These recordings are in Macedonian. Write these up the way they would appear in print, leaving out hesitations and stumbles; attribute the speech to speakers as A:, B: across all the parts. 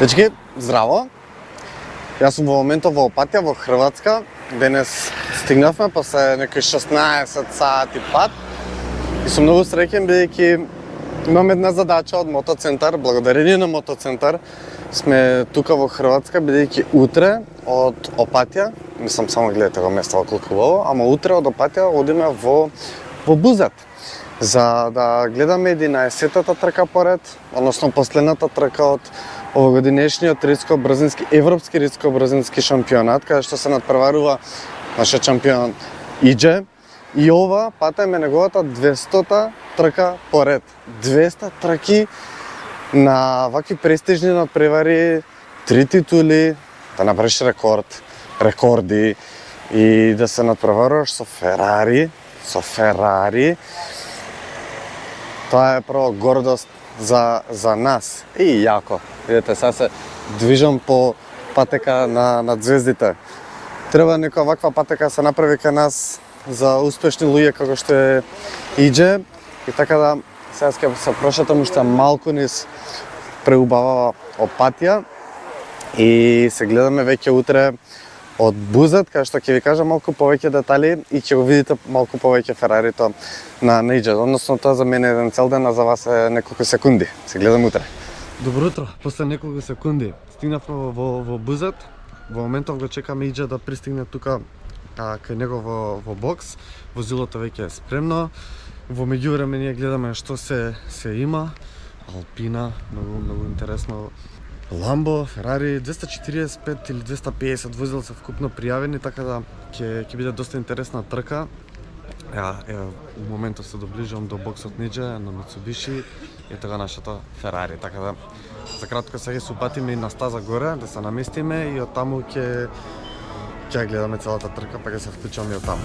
A: Дечки, здраво! Јас сум во моментот во Опатија, во Хрватска. Денес стигнавме после некои 16 сати пат и сум многу среќен бидејќи имам една задача од Мотоцентар. Благодарение на Мотоцентар сме тука во Хрватска, бидејќи утре од Опатија, мислам само гледате го место колку убаво, ама утре од Опатија одиме во Бузет за да гледаме 11-тата трка поред, односно последната трка од овогодинешниот ридско-брзински европски ридско-брзински шампионат, каде што се надпреварува нашиот шампион Идже. И ова пата е неговата 200-та трка поред. 200 трки на вакви престижни надпревари, 3 титули, да направиш рекорди и да се надпреваруваш со Ферари. Тоа е прво гордост за нас. И јако. Видете, сега се движам по патека на звездите. Треба некоја ваква патека се направи кај нас за успешни луѓе како што е Идже. И така да сега ќе се прошетам уште малку низ преубава Опатија и се гледаме веќе утре од Бузет, кај што ќе ви кажам малку повеќе детали и ќе го видите малку повеќе Ферарито на Идже. Односно тоа за мене е еден цел ден, а за вас е неколку секунди. Се гледам утре. Добро утро, после неколку секунди стигнавме во Бузет. Во моментов го чекаме Идже да пристигне тука кај него во бокс. Возилото веќе е спремно. Во меѓувреме ние гледаме што се има. Алпина, многу интересно. Ламбо, Ферари, 245 или 250 возила се вкупно пријавени, така да ќе биде доста интересна трка. У моментот се доближувам до боксот Идже на Мицубиши и така нашата Ферари, така да за кратко сега се упатиме и на стаза горе да се наместиме и од таму ќе гледаме целата трка, па ќе се вклучаме и од таму.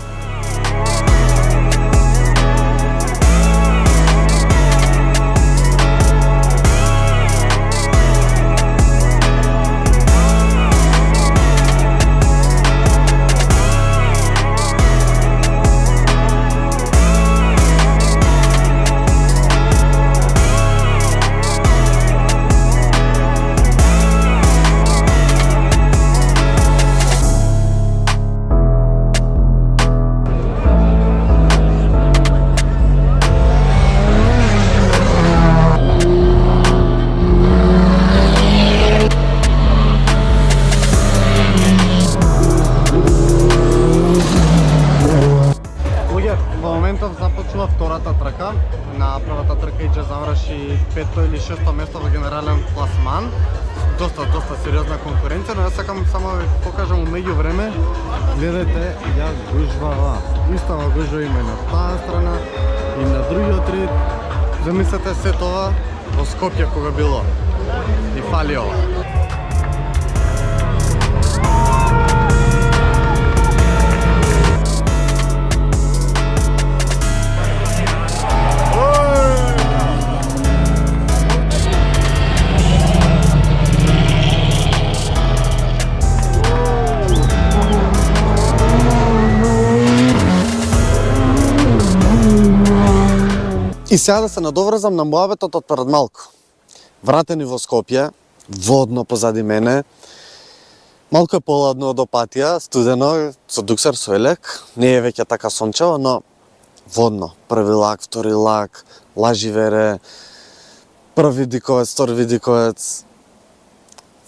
A: Започнува втората трка. На првата трка Идже заврши 5-то или 6-то место во генерален класман. Доста сериозна конкуренција, но јас сакам само да ви покажам у меѓувреме. Гледате ја гужвава. Истава гужва има и на таа страна и на другиот рид. Замислете се тоа во Скопје кога било. И фали ова. И сега да се надоврзам на муабетот од пред малку. Вратени во Скопје, водно позади мене. Малку е поладно од Опатија, студено, со дуксер, со елек. Не е веќе така сончево, но водно. Први лак, втори лак, лаживере, први диковец, втори видиковец.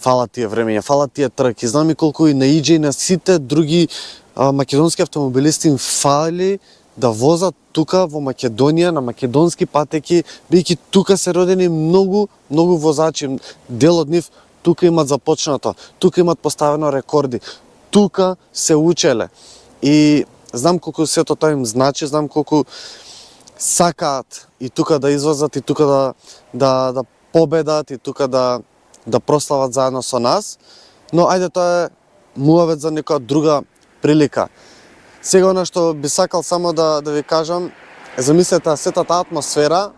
A: Фала тие времења, фала тие трки. Знам и колку и на Идже и на сите други македонски автомобилисти им фали да возат тука во Македонија, на македонски патеки, бидејќи тука се родени многу возачи. Дел од нив тука имат започнато, тука имат поставено рекорди, тука се учеле. И знам колку сето тоа им значи, знам колку сакаат и тука да извозат, и тука да победат, и тука да прослават заедно со нас. Но ајде, тоа е муавет за некоја друга прилика. Сега она што би сакал само да ви кажам, замислете сета таа атмосфера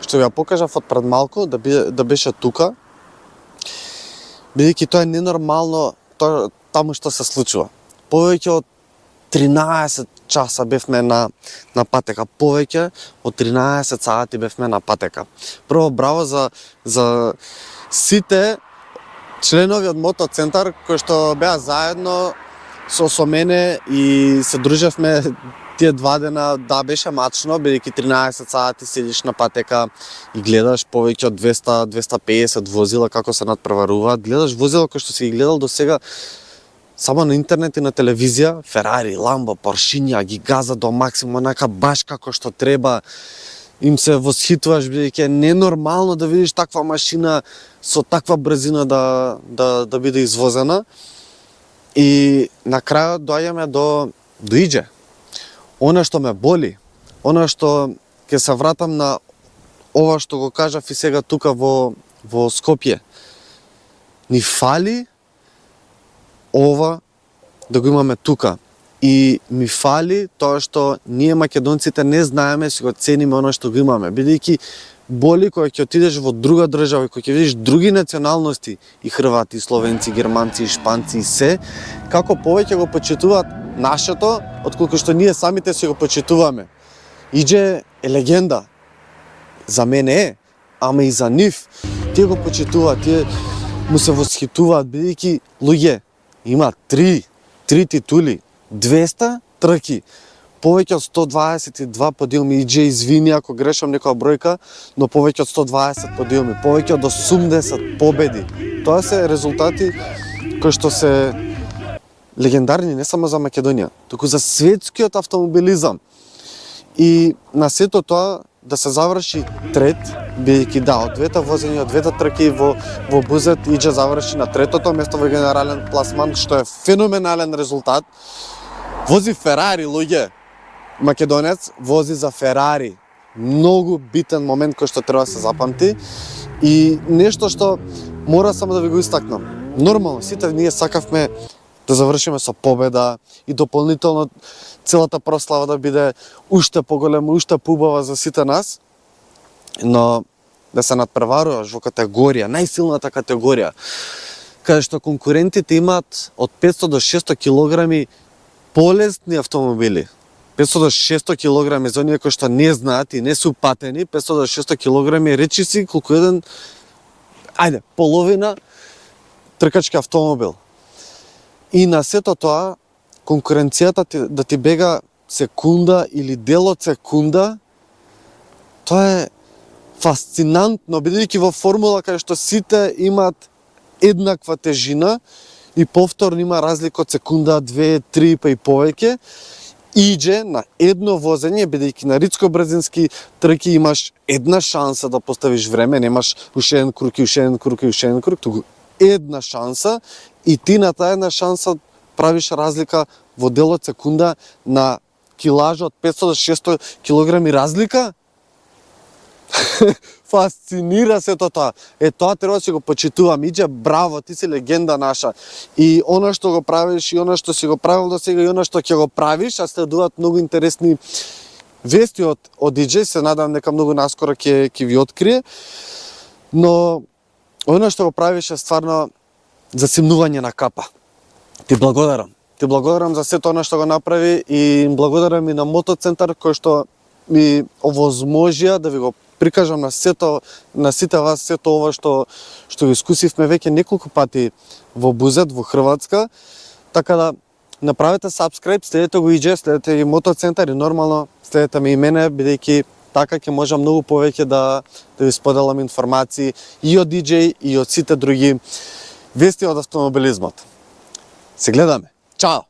A: што ви ја покажав од пред малку, да беше тука, бидејќи тоа е ненормално таму што се случува. Повеќе од 13 часа бевме на патека, повеќе од 13 сати бевме на патека. Прво браво за сите членови од мотоцентар кои што беа заедно со мене и се дружевме тие 2 дена, да, беше мачно, бидејќи 13 сати седиш на патека и гледаш повеќе од 200-250 возила како се надпреваруваат, гледаш возила кои што си ги гледал до сега само на интернет и на телевизија, Ферари, Ламбо, Поршиња, ги газа до максимум, онака баш како што треба, им се восхитуваш, бидејќи е ненормално да видиш таква машина со таква брзина да биде извозена. И на крајот доаѓаме до Иџе. Она што ме боли, она што ќе се вратам на ова што го кажав и сега тука во Скопје. Ни фали ова да го имаме тука. И ми фали тоа што ние македонците не знаеме си го цениме оно што го имаме, бидејќи боли кога ќе отидеш во друга држава и кога ќе видиш други националности, и хрвати, и словенци, и германци, и шпанци, и се, како повеќе го почитуваат нашето, отколку што ние самите си го почитуваме. Иџе е легенда. За мене е, ама и за нив. Тие го почитуваат, тие му се восхитуваат, бидејќи луѓе има 3 титули, 200 трки, повеќе од 122 подиуми. Иџе, извини ако грешам некоја бројка, но повеќе од 120 подиуми, повеќе од 80 победи. Тоа се резултати кои што се легендарни не само за Македонија, туку за светскиот автомобилизам. И на сето тоа да се заврши трет, бидејќи да, од двете возења, од двете трки во Бузет, Иџе заврши на третото место во генерален пласман, што е феноменален резултат. Вози Ферари, луѓе. Македонец вози за Ферари. Многу битен момент кој што треба да се запамти. И нешто што мора само да ви го истакнам. Нормално, сите ние сакавме да завршиме со победа и дополнително целата прослава да биде уште поголема, уште поубава за сите нас. Но да се надпреваруваш во категорија, најсилната категорија, каде што конкурентите имаат од 500 до 600 килограми полесни автомобили. 500 до 600 килограми за оние кои што не знаат и не се упатени, 500 до 600 килограми речи си колку еден, половина тркачки автомобил. И на сето тоа, конкуренцијата да ти бега секунда или дел од секунда, тоа е фасцинантно, бидејќи во формула каде што сите имаат еднаква тежина и повторно има разлика од секунда, 2, 3 па и повеќе, Иџе на едно возење, бидејќи на ридско-брзински трки имаш една шанса да поставиш време, немаш уште еден круг и уште еден круг и уште еден круг, туку една шанса и ти на таа една шанса правиш разлика во дел од секунда на килажа од 500 до 600 килограми разлика. Фасцинира се тоа. Тоа треба да си го почитувам. Иџе, браво, ти си легенда наша. И она што го правиш, и она што си го правил до сега, и она што ќе го правиш, а следуваат многу интересни вести од Иџе, се надам дека многу наскоро ќе ви открие. Но она што го правиш е стварно засимнување на капа. Ти благодарам. Ти благодарам за сето она што го направи и благодарам и на Мотоцентар кој што ми овозможија да ви го прикажам на сите вас сето ова што го искусивме веќе неколку пати во Бузет, во Хрватска. Така да направете subscribe, следете го Иџе, следете и Мотоцентар и нормално следете ме и мене, бидејќи така ќе можам многу повеќе да ви споделам информации и од Иџе и од сите други вести од автомобилизмот. Се гледаме. Чао!